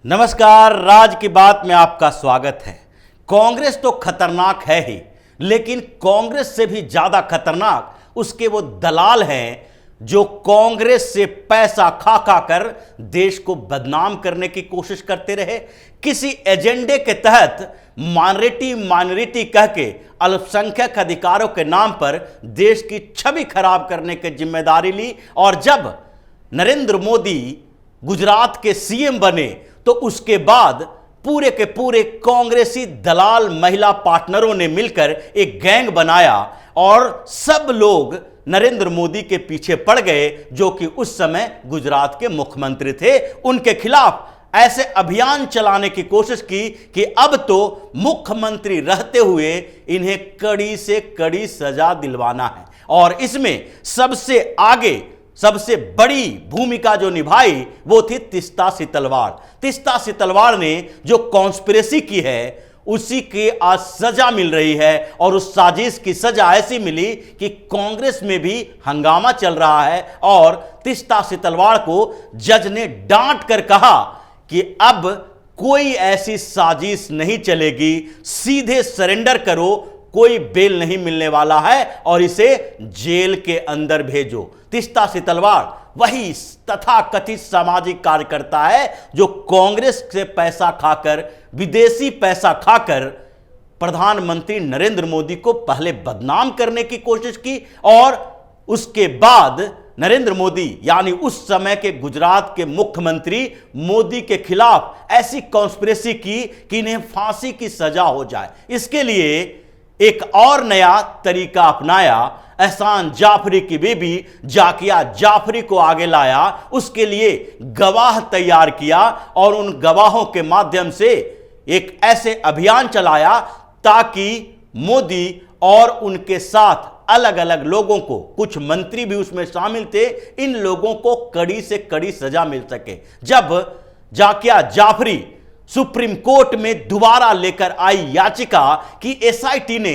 नमस्कार, राज की बात में आपका स्वागत है। कांग्रेस तो खतरनाक है ही, लेकिन कांग्रेस से भी ज्यादा खतरनाक उसके वो दलाल हैं जो कांग्रेस से पैसा खा खा कर देश को बदनाम करने की कोशिश करते रहे। किसी एजेंडे के तहत माइनॉरिटी कह के अल्पसंख्यक अधिकारों के नाम पर देश की छवि खराब करने की जिम्मेदारी ली, और जब नरेंद्र मोदी गुजरात के सीएम बने तो उसके बाद पूरे के पूरे कांग्रेसी दलाल महिला पार्टनरों ने मिलकर एक गैंग बनाया और सब लोग नरेंद्र मोदी के पीछे पड़ गए, जो कि उस समय गुजरात के मुख्यमंत्री थे। उनके खिलाफ ऐसे अभियान चलाने की कोशिश की कि अब तो मुख्यमंत्री रहते हुए इन्हें कड़ी से कड़ी सजा दिलवाना है। और इसमें सबसे आगे सबसे बड़ी भूमिका जो निभाई वो थी तीस्ता सितलवाड़। तीस्ता सितलवाड़ ने जो कॉन्स्पिरेसी की है उसी की आज सजा मिल रही है, और उस साजिश की सजा ऐसी मिली कि कांग्रेस में भी हंगामा चल रहा है। और तीस्ता सितलवाड़ को जज ने डांट कर कहा कि अब कोई ऐसी साजिश नहीं चलेगी, सीधे सरेंडर करो, कोई बेल नहीं मिलने वाला है और इसे जेल के अंदर भेजो। तीस्ता सितलवाड़ वही तथाकथित सामाजिक कार्यकर्ता है जो कांग्रेस से पैसा खाकर, विदेशी पैसा खाकर प्रधानमंत्री नरेंद्र मोदी को पहले बदनाम करने की कोशिश की, और उसके बाद नरेंद्र मोदी यानी उस समय के गुजरात के मुख्यमंत्री मोदी के खिलाफ ऐसी कॉन्स्पिरेसी की कि इन्हें फांसी की सजा हो जाए। इसके लिए एक और नया तरीका अपनाया। एहसान जाफरी की बेबी जाकिया जाफरी को आगे लाया, उसके लिए गवाह तैयार किया और उन गवाहों के माध्यम से एक ऐसे अभियान चलाया ताकि मोदी और उनके साथ अलग अलग लोगों को, कुछ मंत्री भी उसमें शामिल थे, इन लोगों को कड़ी से कड़ी सजा मिल सके। जब जाकिया जाफरी सुप्रीम कोर्ट में दोबारा लेकर आई याचिका कि एसआईटी ने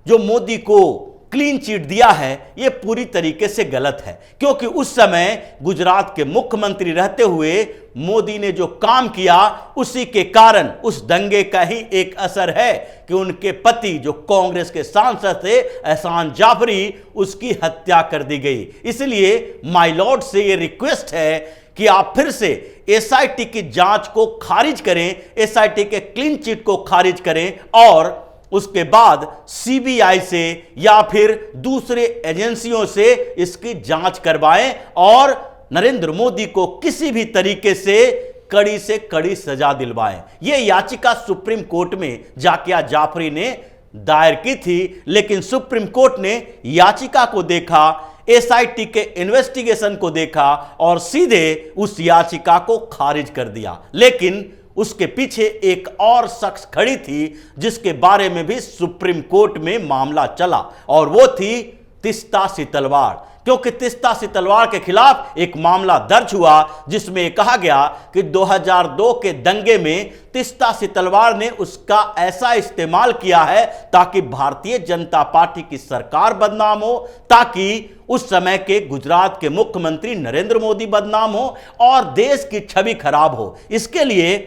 जो मोदी को क्लीन चिट दिया है यह पूरी तरीके से गलत है, क्योंकि उस समय गुजरात के मुख्यमंत्री रहते हुए मोदी ने जो काम किया उसी के कारण उस दंगे का ही एक असर है कि उनके पति जो कांग्रेस के सांसद थे एहसान जाफरी, उसकी हत्या कर दी गई। इसलिए माय लॉर्ड से यह रिक्वेस्ट है कि आप फिर से एसआईटी की जांच को खारिज करें, एसआईटी के क्लीन चिट को खारिज करें और उसके बाद सीबीआई से या फिर दूसरे एजेंसियों से इसकी जांच करवाएं और नरेंद्र मोदी को किसी भी तरीके से कड़ी सजा दिलवाएं। यह याचिका सुप्रीम कोर्ट में जाकिया जाफरी ने दायर की थी, लेकिन सुप्रीम कोर्ट ने याचिका को देखा, एसआईटी के इन्वेस्टिगेशन को देखा और सीधे उस याचिका को खारिज कर दिया। लेकिन उसके पीछे एक और शख्स खड़ी थी जिसके बारे में भी सुप्रीम कोर्ट में मामला चला, और वो थी तीस्ता सितलवाड़। क्योंकि तीस्ता सितलवाड़ के खिलाफ एक मामला दर्ज हुआ जिसमें कहा गया कि 2002 के दंगे में तीस्ता सितलवाड़ ने उसका ऐसा इस्तेमाल किया है ताकि भारतीय जनता पार्टी की सरकार बदनाम हो, ताकि उस समय के गुजरात के मुख्यमंत्री नरेंद्र मोदी बदनाम हो और देश की छवि खराब हो। इसके लिए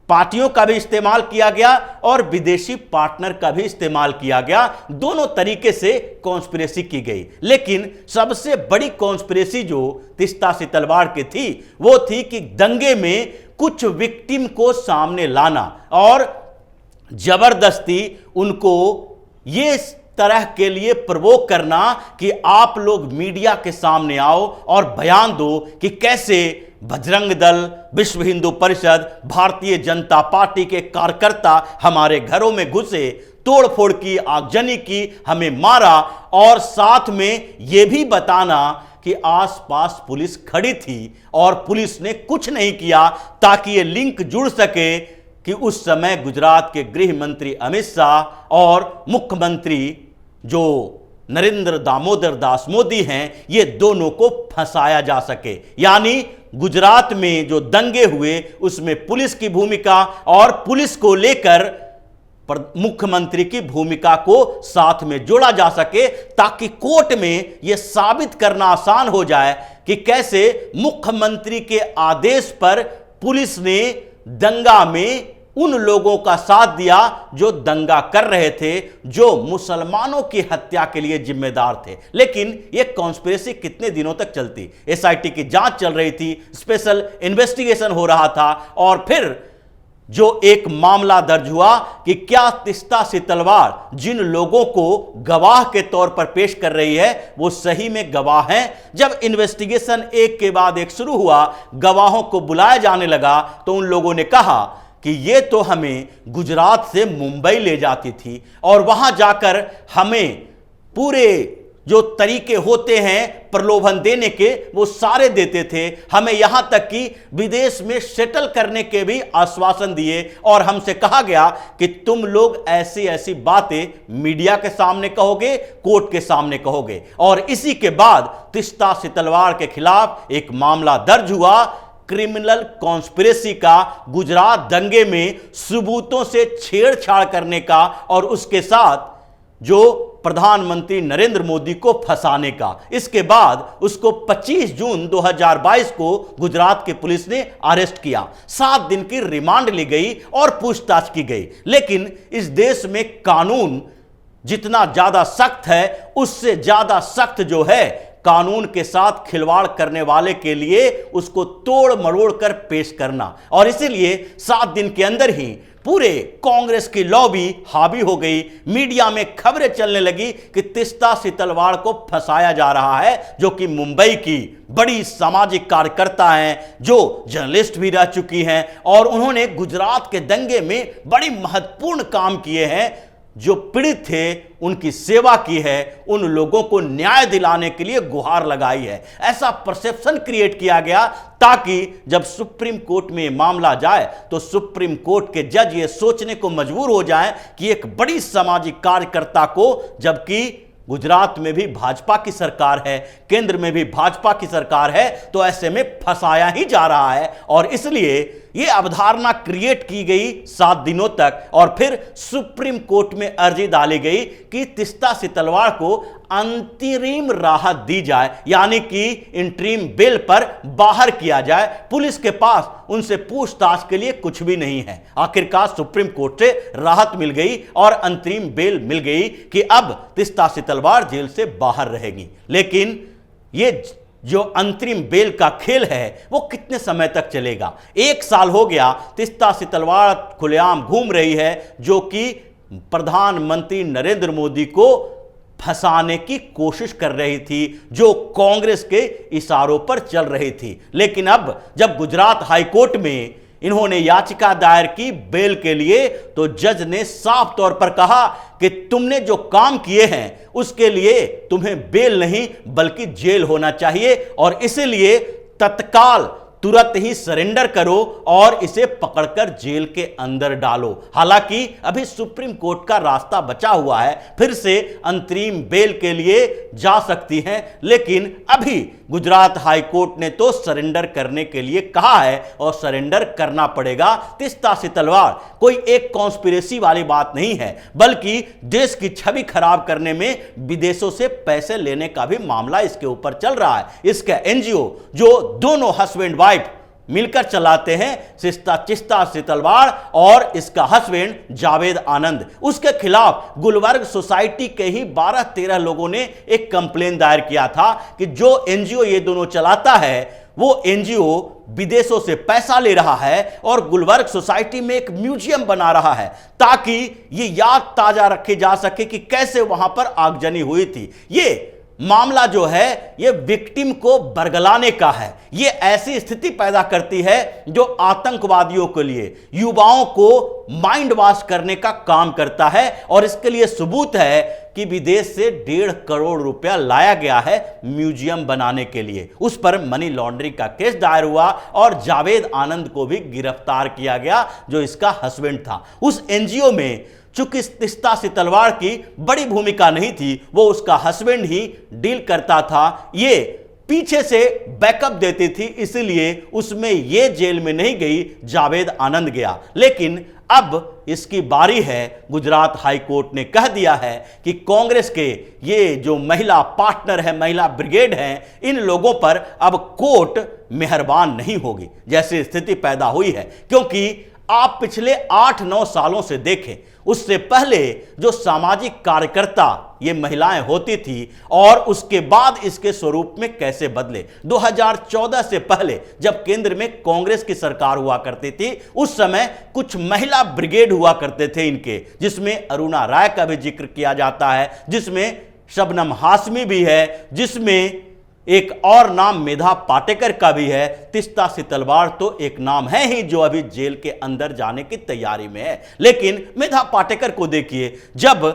पार्टियों का भी इस्तेमाल किया गया और विदेशी पार्टनर का भी इस्तेमाल किया गया। दोनों तरीके से कॉन्स्पिरेसी की गई, लेकिन सबसे बड़ी कॉन्स्पिरेसी जो तीस्ता सितलवाड़ की थी वो थी कि दंगे में कुछ विक्टिम को सामने लाना और जबरदस्ती उनको ये तरह के लिए प्रवोक करना कि आप लोग मीडिया के सामने आओ और बयान दो कि कैसे बजरंग दल, विश्व हिंदू परिषद, भारतीय जनता पार्टी के कार्यकर्ता हमारे घरों में घुसे, तोड़फोड़ की, आगजनी की, हमें मारा, और साथ में यह भी बताना कि आसपास पुलिस खड़ी थी और पुलिस ने कुछ नहीं किया, ताकि यह लिंक जुड़ सके कि उस समय गुजरात के गृह मंत्री अमित शाह और मुख्यमंत्री जो नरेंद्र दामोदर दास मोदी हैं, ये दोनों को फंसाया जा सके। यानी गुजरात में जो दंगे हुए उसमें पुलिस की भूमिका और पुलिस को लेकर मुख्यमंत्री की भूमिका को साथ में जोड़ा जा सके, ताकि कोर्ट में यह साबित करना आसान हो जाए कि कैसे मुख्यमंत्री के आदेश पर पुलिस ने दंगा में उन लोगों का साथ दिया जो दंगा कर रहे थे, जो मुसलमानों की हत्या के लिए जिम्मेदार थे। लेकिन यह कॉन्स्पिरेसी कितने दिनों तक चलती? एसआईटी की जांच चल रही थी, स्पेशल इन्वेस्टिगेशन हो रहा था, और फिर जो एक मामला दर्ज हुआ कि क्या तीस्ता सितलवाड़ जिन लोगों को गवाह के तौर पर पेश कर रही है वो सही में गवाह हैं। जब इन्वेस्टिगेशन एक के बाद एक शुरू हुआ, गवाहों को बुलाया जाने लगा, तो उन लोगों ने कहा कि ये तो हमें गुजरात से मुंबई ले जाती थी और वहां जाकर हमें पूरे जो तरीके होते हैं प्रलोभन देने के वो सारे देते थे, हमें यहां तक कि विदेश में सेटल करने के भी आश्वासन दिए, और हमसे कहा गया कि तुम लोग ऐसी ऐसी बातें मीडिया के सामने कहोगे, कोर्ट के सामने कहोगे। और इसी के बाद तीस्ता सितलवाड़ के खिलाफ एक मामला दर्ज हुआ, क्रिमिनल कॉन्स्पिरेसी का, गुजरात दंगे में सबूतों से छेड़छाड़ करने का, और उसके साथ जो प्रधानमंत्री नरेंद्र मोदी को फंसाने का। इसके बाद उसको 25 जून 2022 को गुजरात की पुलिस ने अरेस्ट किया, 7 दिन की रिमांड ली गई और पूछताछ की गई। लेकिन इस देश में कानून जितना ज्यादा सख्त है, उससे ज्यादा सख्त जो है कानून के साथ खिलवाड़ करने वाले के लिए उसको तोड़ मरोड़ कर पेश करना। और इसीलिए 7 दिन के अंदर ही पूरे कांग्रेस की लॉबी हावी हो गई, मीडिया में खबरें चलने लगी कि तीस्ता सितलवाड़ को फंसाया जा रहा है, जो कि मुंबई की बड़ी सामाजिक कार्यकर्ता हैं, जो जर्नलिस्ट भी रह चुकी हैं, और उन्होंने गुजरात के दंगे में बड़ी महत्वपूर्ण काम किए हैं, जो पीड़ित थे उनकी सेवा की है, उन लोगों को न्याय दिलाने के लिए गुहार लगाई है। ऐसा परसेप्शन क्रिएट किया गया ताकि जब सुप्रीम कोर्ट में मामला जाए तो सुप्रीम कोर्ट के जज ये सोचने को मजबूर हो जाएं कि एक बड़ी सामाजिक कार्यकर्ता को, जबकि गुजरात में भी भाजपा की सरकार है, केंद्र में भी भाजपा की सरकार है, तो ऐसे में फंसाया ही जा रहा है। और इसलिए यह अवधारणा क्रिएट की गई 7 दिनों तक, और फिर सुप्रीम कोर्ट में अर्जी डाली गई कि तीस्ता सितलवाड़ को अंतरिम राहत दी जाए, यानी कि इंटरिम बेल पर बाहर किया जाए। पुलिस के पास उनसे पूछताछ के लिए कुछ भी नहीं है। आखिरकार सुप्रीम कोर्ट से राहत मिल गई और अंतरिम बेल मिल गई कि अब तीस्ता सितलवाड़ जेल से बाहर रहेगी। लेकिन यह जो अंतरिम बेल का खेल है वो कितने समय तक चलेगा? 1 साल हो गया तीस्ता सितलवाड़ खुलेआम घूम रही है, जो कि प्रधानमंत्री नरेंद्र मोदी को फंसाने की कोशिश कर रही थी, जो कांग्रेस के इशारों पर चल रही थी। लेकिन अब जब गुजरात हाईकोर्ट में इन्होंने याचिका दायर की बेल के लिए, तो जज ने साफ तौर पर कहा कि तुमने जो काम किए हैं उसके लिए तुम्हें बेल नहीं बल्कि जेल होना चाहिए, और इसलिए तत्काल तुरंत ही सरेंडर करो और इसे पकड़कर जेल के अंदर डालो। हालांकि अभी सुप्रीम कोर्ट का रास्ता बचा हुआ है, फिर से अंतरिम बेल के लिए जा सकती हैं, लेकिन अभी गुजरात हाई कोर्ट ने तो सरेंडर करने के लिए कहा है और सरेंडर करना पड़ेगा। तीस्ता सितलवाड़ कोई एक कॉन्स्पिरेसी वाली बात नहीं है, बल्कि देश की छवि खराब करने में विदेशों से पैसे लेने का भी मामला इसके ऊपर चल रहा है। इसका एनजीओ जो दोनों हस्बैंड वाइफ मिलकर चलाते हैं, तीस्ता सितलवाड़ और इसका हस्बैंड जावेद आनंद, उसके खिलाफ गुलबर्ग सोसाइटी के ही 12-13 लोगों ने एक कंप्लेन दायर किया था कि जो एनजीओ ये दोनों चलाता है वो एनजीओ विदेशों से पैसा ले रहा है और गुलबर्ग सोसाइटी में एक म्यूजियम बना रहा है, ताकि ये याद ताजा रखी जा सके कि कैसे वहां पर आगजनी हुई थी। ये मामला जो है ये विक्टिम को बरगलाने का है। ये ऐसी स्थिति पैदा करती है जो आतंकवादियों के लिए युवाओं को माइंड वॉश करने का काम करता है, और इसके लिए सबूत है कि विदेश से 1.5 करोड़ रुपया लाया गया है म्यूजियम बनाने के लिए। उस पर मनी लॉन्ड्रिंग का केस दायर हुआ और जावेद आनंद को भी गिरफ्तार किया गया, जो इसका हस्बैंड था। उस एनजीओ में चूंकि तीस्ता सितलवाड़ की बड़ी भूमिका नहीं थी, वो उसका हस्बैंड ही डील करता था, ये पीछे से बैकअप देती थी, इसलिए उसमें ये जेल में नहीं गई, जावेद आनंद गया। लेकिन अब इसकी बारी है। गुजरात हाई कोर्ट ने कह दिया है कि कांग्रेस के ये जो महिला पार्टनर है, महिला ब्रिगेड है, इन लोगों पर अब कोर्ट मेहरबान नहीं होगी जैसी स्थिति पैदा हुई है। क्योंकि आप पिछले 8-9 सालों से देखें, उससे पहले जो सामाजिक कार्यकर्ता ये महिलाएं होती थी और उसके बाद इसके स्वरूप में कैसे बदले। 2014 से पहले जब केंद्र में कांग्रेस की सरकार हुआ करती थी, उस समय कुछ महिला ब्रिगेड हुआ करते थे इनके, जिसमें अरुणा राय का भी जिक्र किया जाता है, जिसमें शबनम हाशमी भी है, जिसमें एक और नाम मेधा पाटेकर का भी है। तीस्ता सितलवाड़ तो एक नाम है ही जो अभी जेल के अंदर जाने की तैयारी में है। लेकिन मेधा पाटेकर को देखिए, जब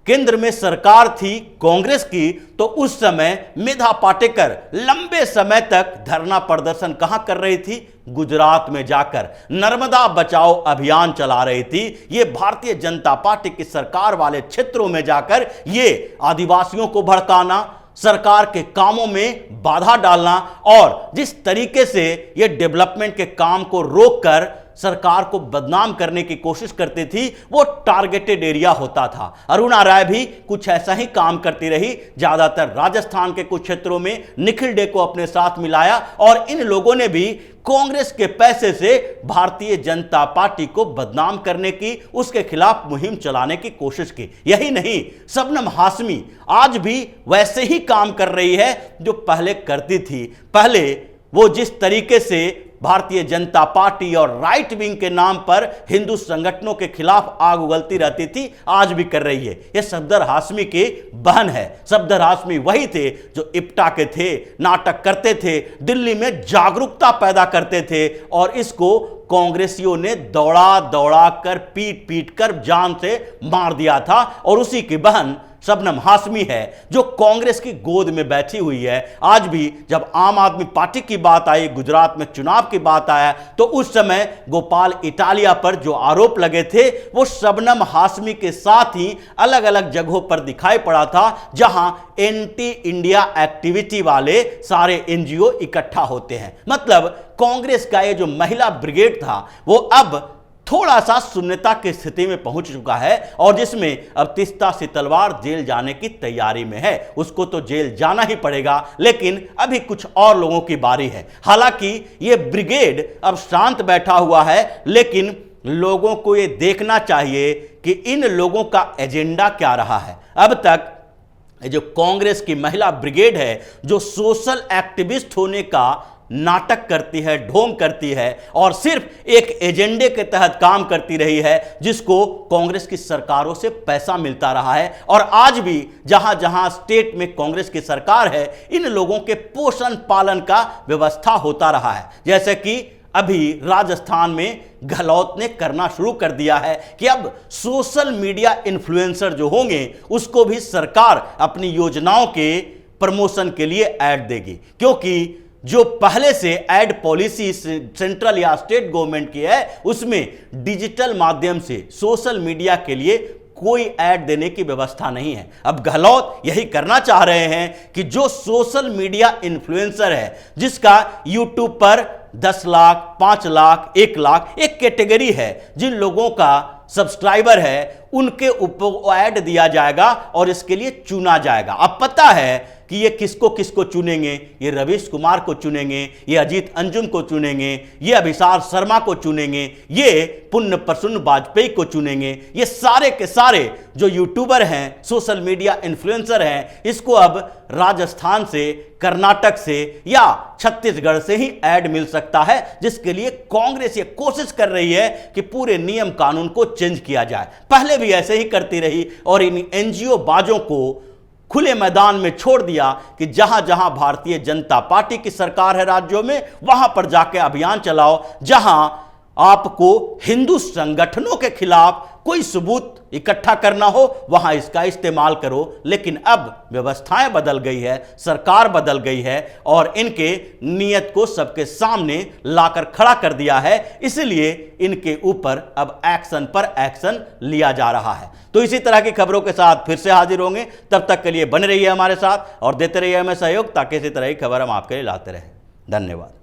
केंद्र में सरकार थी कांग्रेस की, तो उस समय मेधा पाटेकर लंबे समय तक धरना प्रदर्शन कहां कर रही थी? गुजरात में जाकर नर्मदा बचाओ अभियान चला रही थी। ये भारतीय जनता पार्टी की सरकार वाले क्षेत्रों में जाकर ये आदिवासियों को भड़काना, सरकार के कामों में बाधा डालना और जिस तरीके से ये डेवलपमेंट के काम को रोककर सरकार को बदनाम करने की कोशिश करती थी, वो टारगेटेड एरिया होता था। अरुणा राय भी कुछ ऐसा ही काम करती रही, ज्यादातर राजस्थान के कुछ क्षेत्रों में निखिल डे को अपने साथ मिलाया और इन लोगों ने भी कांग्रेस के पैसे से भारतीय जनता पार्टी को बदनाम करने की, उसके खिलाफ मुहिम चलाने की कोशिश की। यही नहीं, शबनम हाशमी आज भी वैसे ही काम कर रही है जो पहले करती थी। पहले वो जिस तरीके से भारतीय जनता पार्टी और राइट विंग के नाम पर हिंदू संगठनों के खिलाफ आग उगलती रहती थी, आज भी कर रही है। यह सफदर हाशमी की बहन है। सफदर हाशमी वही थे जो इप्टा के थे, नाटक करते थे, दिल्ली में जागरूकता पैदा करते थे और इसको कांग्रेसियों ने दौड़ा दौड़ा कर, पीट पीट कर जान से मार दिया था। और उसी की बहन शबनम हाशमी है जो कांग्रेस की गोद में बैठी हुई है। आज भी जब आम आदमी पार्टी की बात आई, गुजरात में चुनाव की बात आया, तो उस समय गोपाल इटालिया पर जो आरोप लगे थे वो शबनम हाशमी के साथ ही अलग अलग जगहों पर दिखाई पड़ा था, जहां एंटी इंडिया एक्टिविटी वाले सारे एनजीओ इकट्ठा होते हैं। मतलब कांग्रेस का ये जो महिला ब्रिगेड था वो अब थोड़ा सा शून्यता की स्थिति में पहुंच चुका है और जिसमें अब तीस्ता सितलवाड़ जेल जाने की तैयारी में है। उसको तो जेल जाना ही पड़ेगा, लेकिन अभी कुछ और लोगों की बारी है। हालांकि ये ब्रिगेड अब शांत बैठा हुआ है, लेकिन लोगों को ये देखना चाहिए कि इन लोगों का एजेंडा क्या रहा है। अब तक जो कांग्रेस की महिला ब्रिगेड है, जो सोशल एक्टिविस्ट होने का नाटक करती है, ढोंग करती है और सिर्फ एक एजेंडे के तहत काम करती रही है, जिसको कांग्रेस की सरकारों से पैसा मिलता रहा है। और आज भी जहां जहां स्टेट में कांग्रेस की सरकार है, इन लोगों के पोषण पालन का व्यवस्था होता रहा है। जैसे कि अभी राजस्थान में गहलोत ने करना शुरू कर दिया है कि अब सोशल मीडिया इन्फ्लुएंसर जो होंगे उसको भी सरकार अपनी योजनाओं के प्रमोशन के लिए ऐड देगी, क्योंकि जो पहले से ऐड पॉलिसी सेंट्रल या स्टेट गवर्नमेंट की है, उसमें डिजिटल माध्यम से सोशल मीडिया के लिए कोई ऐड देने की व्यवस्था नहीं है। अब गहलोत यही करना चाह रहे हैं कि जो सोशल मीडिया इन्फ्लुएंसर है, जिसका यूट्यूब पर 10 लाख, 5 लाख, 1 लाख एक कैटेगरी है, जिन लोगों का सब्सक्राइबर है, उनके ऊपर ऐड दिया जाएगा और इसके लिए चुना जाएगा। अब पता है कि ये किसको किसको चुनेंगे, ये रवीश कुमार को चुनेंगे, ये अजीत अंजुम को चुनेंगे, ये अभिसार शर्मा को चुनेंगे, ये पुण्य प्रसून वाजपेयी को चुनेंगे। ये सारे के सारे जो यूट्यूबर हैं, सोशल मीडिया इन्फ्लुएंसर हैं, इसको अब राजस्थान से, कर्नाटक से या छत्तीसगढ़ से ही ऐड मिल सकता है, जिसके लिए कांग्रेस ये कोशिश कर रही है कि पूरे नियम कानून को चेंज किया जाए। पहले भी ऐसे ही करती रही और इन एनजीओ बाजों को खुले मैदान में छोड़ दिया कि जहां जहां भारतीय जनता पार्टी की सरकार है राज्यों में, वहां पर जाके अभियान चलाओ। जहां आपको हिंदू संगठनों के खिलाफ कोई सबूत इकट्ठा करना हो, वहां इसका इस्तेमाल करो। लेकिन अब व्यवस्थाएं बदल गई है, सरकार बदल गई है और इनके नियत को सबके सामने लाकर खड़ा कर दिया है, इसलिए इनके ऊपर अब एक्शन पर एक्शन लिया जा रहा है। तो इसी तरह की खबरों के साथ फिर से हाजिर होंगे। तब तक के लिए बने रहिए हमारे साथ और देते रहिए हमें सहयोग, ताकि इसी तरह की खबर हम आपके लिए लाते रहें। धन्यवाद।